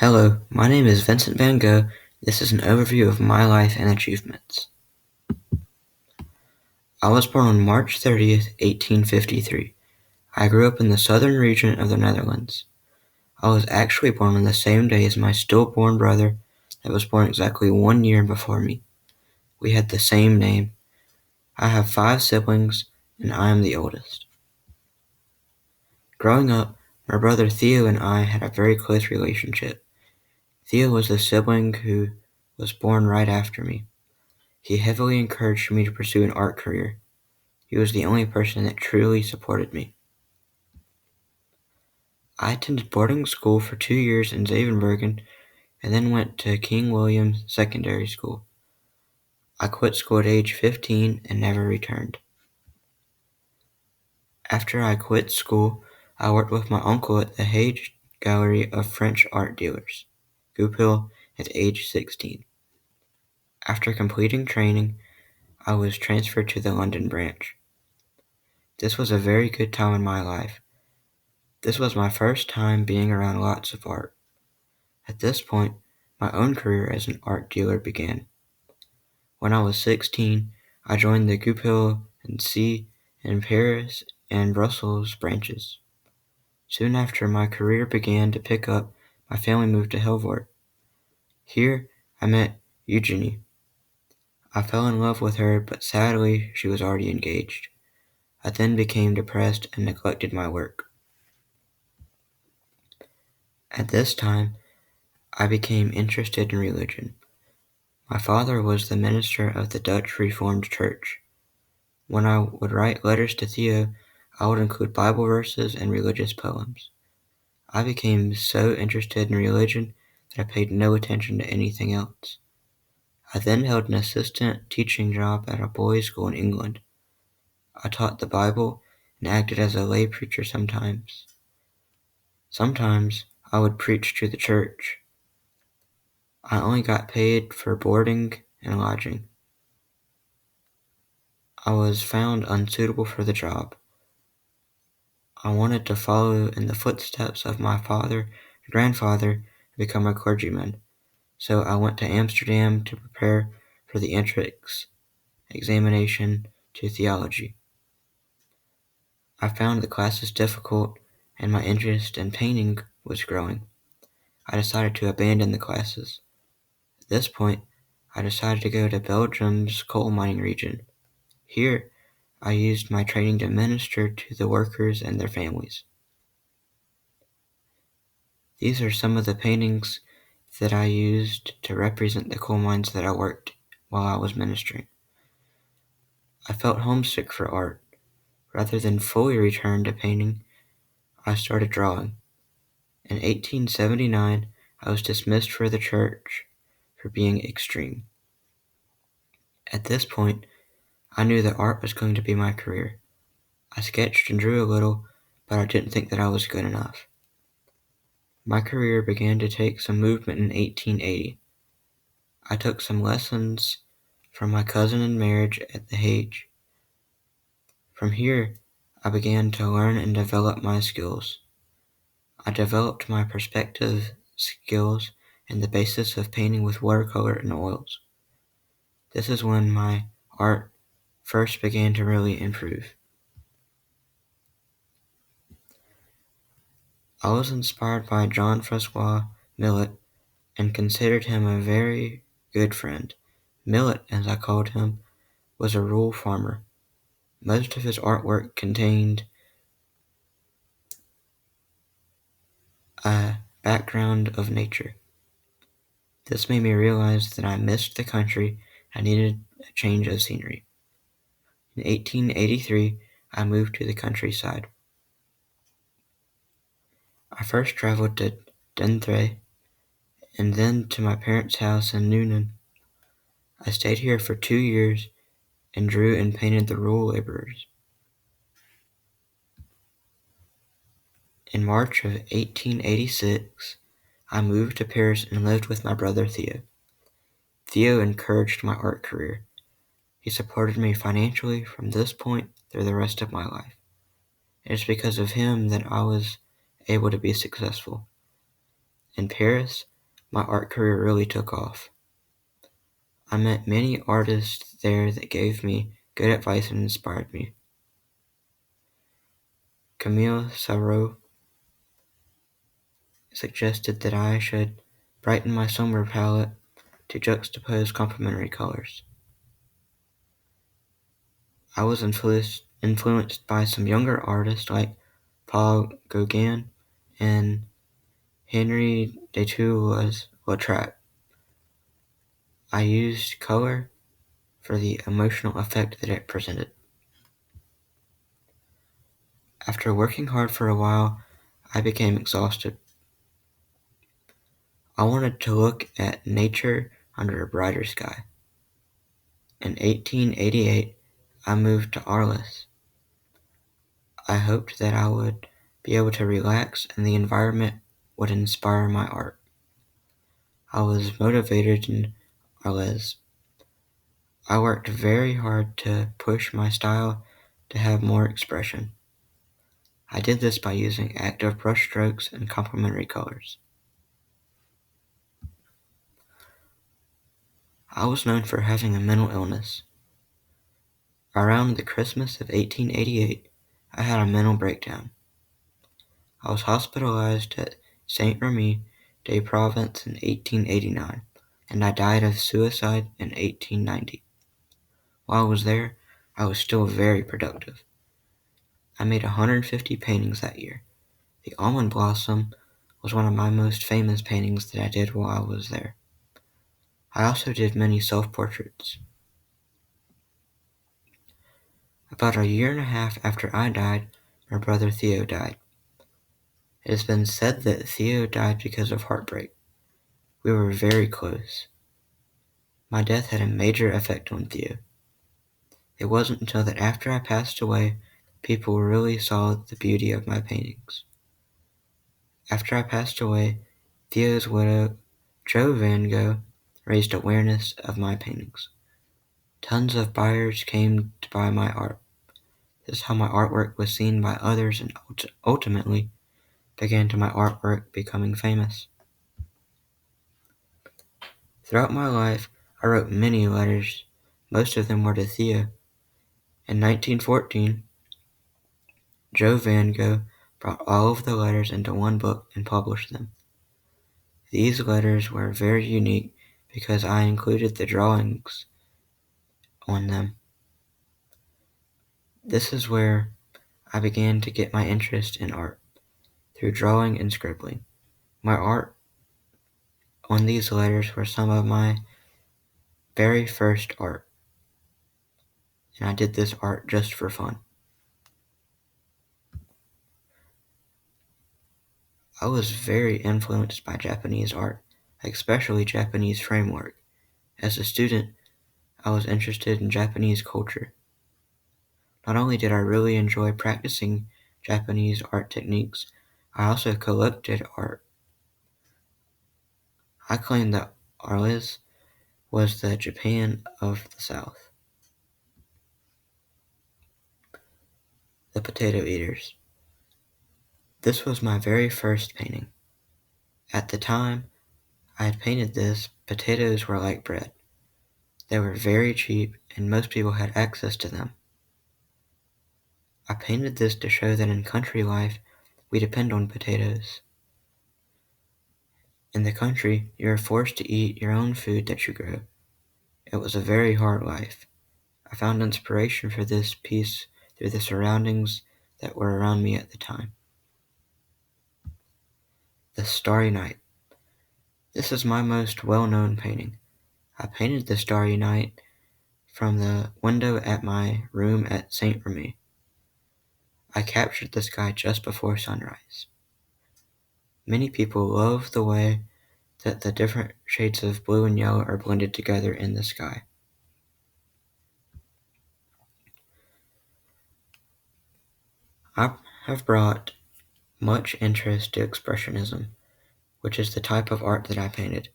Hello, my name is Vincent Van Gogh. This is an overview of my life and achievements. I was born on March 30th, 1853. I grew up in the southern region of the Netherlands. I was actually born on the same day as my stillborn brother that was born exactly 1 year before me. We had the same name. I have 5 siblings, and I am the oldest. Growing up, my brother Theo and I had a very close relationship. Theo was the sibling who was born right after me. He heavily encouraged me to pursue an art career. He was the only person that truly supported me. I attended boarding school for 2 years in Zevenbergen and then went to King William Secondary School. I quit school at age 15 and never returned. After I quit school, I worked with my uncle at the Hage Gallery of French art dealers, Goupil, at age 16. After completing training, I was transferred to the London branch. This was a very good time in my life. This was my first time being around lots of art. At this point, my own career as an art dealer began. When I was 16, I joined the Goupil and C in Paris and Brussels branches. Soon after my career began to pick up, my family moved to Helvoort. Here, I met Eugenie. I fell in love with her, but sadly, she was already engaged. I then became depressed and neglected my work. At this time, I became interested in religion. My father was the minister of the Dutch Reformed Church. When I would write letters to Theo, I would include Bible verses and religious poems. I became so interested in religion that I paid no attention to anything else. I then held an assistant teaching job at a boys' school in England. I taught the Bible and acted as a lay preacher sometimes. Sometimes I would preach to the church. I only got paid for boarding and lodging. I was found unsuitable for the job. I wanted to follow in the footsteps of my father and grandfather and become a clergyman, so I went to Amsterdam to prepare for the entrance examination to theology. I found the classes difficult and my interest in painting was growing. I decided to abandon the classes. At this point, I decided to go to Belgium's coal mining region. Here, I used my training to minister to the workers and their families. These are some of the paintings that I used to represent the coal mines that I worked while I was ministering. I felt homesick for art. Rather than fully return to painting, I started drawing. In 1879, I was dismissed for the church for being extreme. At this point, I knew that art was going to be my career. I sketched and drew a little, but I didn't think that I was good enough. My career began to take some movement in 1880. I took some lessons from my cousin in marriage at the Hage. From here, I began to learn and develop my skills. I developed my perspective skills and the basis of painting with watercolor and oils. This is when my art first began to really improve. I was inspired by Jean-Francois Millet and considered him a very good friend. Millet, as I called him, was a rural farmer. Most of his artwork contained a background of nature. This made me realize that I missed the country and needed a change of scenery. In 1883, I moved to the countryside. I first traveled to Dentre and then to my parents' house in Noonan. I stayed here for 2 years and drew and painted the rural laborers. In March of 1886, I moved to Paris and lived with my brother Theo. Theo encouraged my art career. He supported me financially from this point through the rest of my life. It is because of him that I was able to be successful. In Paris, my art career really took off. I met many artists there that gave me good advice and inspired me. Camille Sarraud suggested that I should brighten my somber palette to juxtapose complementary colors. I was influenced by some younger artists like Paul Gauguin and Henri de Toulouse-Lautrec. I used color for the emotional effect that it presented. After working hard for a while, I became exhausted. I wanted to look at nature under a brighter sky. In 1888, I moved to Arles. I hoped that I would be able to relax and the environment would inspire my art. I was motivated in Arles. I worked very hard to push my style to have more expression. I did this by using active brushstrokes and complementary colors. I was known for having a mental illness. Around the Christmas of 1888, I had a mental breakdown. I was hospitalized at Saint-Remy de Provence in 1889, and I died of suicide in 1890. While I was there, I was still very productive. I made 150 paintings that year. The almond blossom was one of my most famous paintings that I did while I was there. I also did many self-portraits. About a year and a half after I died, my brother Theo died. It has been said that Theo died because of heartbreak. We were very close. My death had a major effect on Theo. It wasn't until that after I passed away, people really saw the beauty of my paintings. After I passed away, Theo's widow, Jo Van Gogh, raised awareness of my paintings. Tons of buyers came to buy my art. This is how my artwork was seen by others and ultimately began to my artwork becoming famous. Throughout my life, I wrote many letters. Most of them were to Theo. In 1914, Jo Van Gogh brought all of the letters into one book and published them. These letters were very unique because I included the drawings on them. This is where I began to get my interest in art, through drawing and scribbling. My art on these letters were some of my very first art, and I did this art just for fun. I was very influenced by Japanese art, especially Japanese framework. As a student, I was interested in Japanese culture. Not only did I really enjoy practicing Japanese art techniques, I also collected art. I claim that Arles was the Japan of the South. The Potato Eaters. This was my very first painting. At the time I had painted this, potatoes were like bread. They were very cheap and most people had access to them. I painted this to show that in country life, we depend on potatoes. In the country, you are forced to eat your own food that you grow. It was a very hard life. I found inspiration for this piece through the surroundings that were around me at the time. The Starry Night. This is my most well-known painting. I painted the Starry Night from the window at my room at Saint-Remy. I captured the sky just before sunrise. Many people love the way that the different shades of blue and yellow are blended together in the sky. I have brought much interest to Expressionism, which is the type of art that I painted.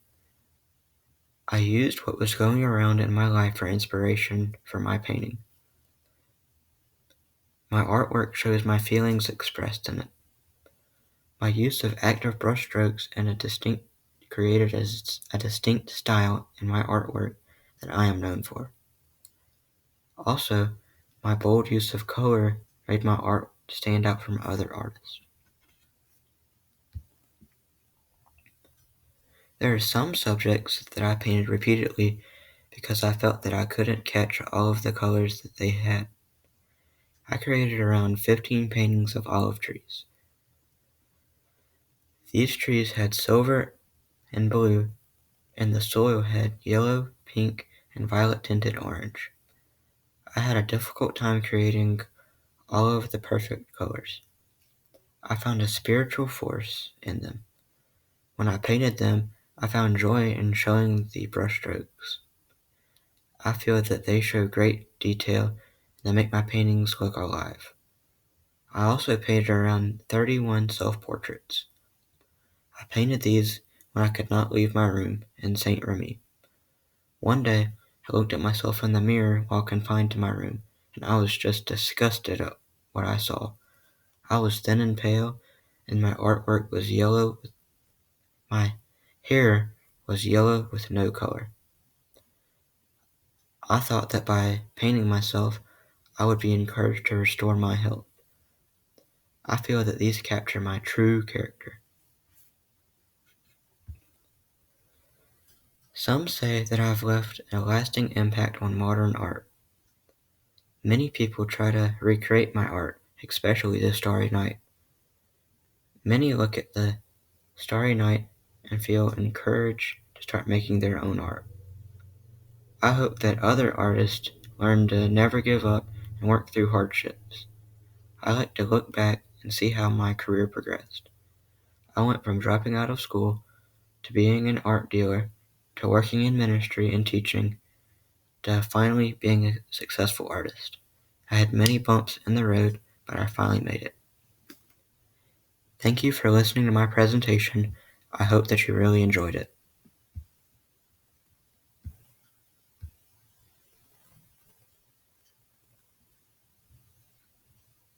I used what was going around in my life for inspiration for my painting. My artwork shows my feelings expressed in it. My use of active brushstrokes and a distinct created a distinct style in my artwork that I am known for. Also, my bold use of color made my art stand out from other artists. There are some subjects that I painted repeatedly because I felt that I couldn't catch all of the colors that they had. I created around 15 paintings of olive trees. These trees had silver and blue, and the soil had yellow, pink, and violet tinted orange. I had a difficult time creating all of the perfect colors. I found a spiritual force in them. When I painted them, I found joy in showing the brushstrokes. I feel that they show great detail and they make my paintings look alive. I also painted around 31 self-portraits. I painted these when I could not leave my room in Saint Remy. One day, I looked at myself in the mirror while confined to my room, and I was just disgusted at what I saw. I was thin and pale, and my artwork was yellow. My hair was yellow with no color. I thought that by painting myself, I would be encouraged to restore my health. I feel that these capture my true character. Some say that I've left a lasting impact on modern art. Many people try to recreate my art, especially the Starry Night. Many look at the Starry Night and feel encouraged to start making their own art. I hope that other artists learn to never give up and work through hardships. I like to look back and see how my career progressed. I went from dropping out of school to being an art dealer to working in ministry and teaching to finally being a successful artist. I had many bumps in the road, but I finally made it. Thank you for listening to my presentation. I hope that you really enjoyed it.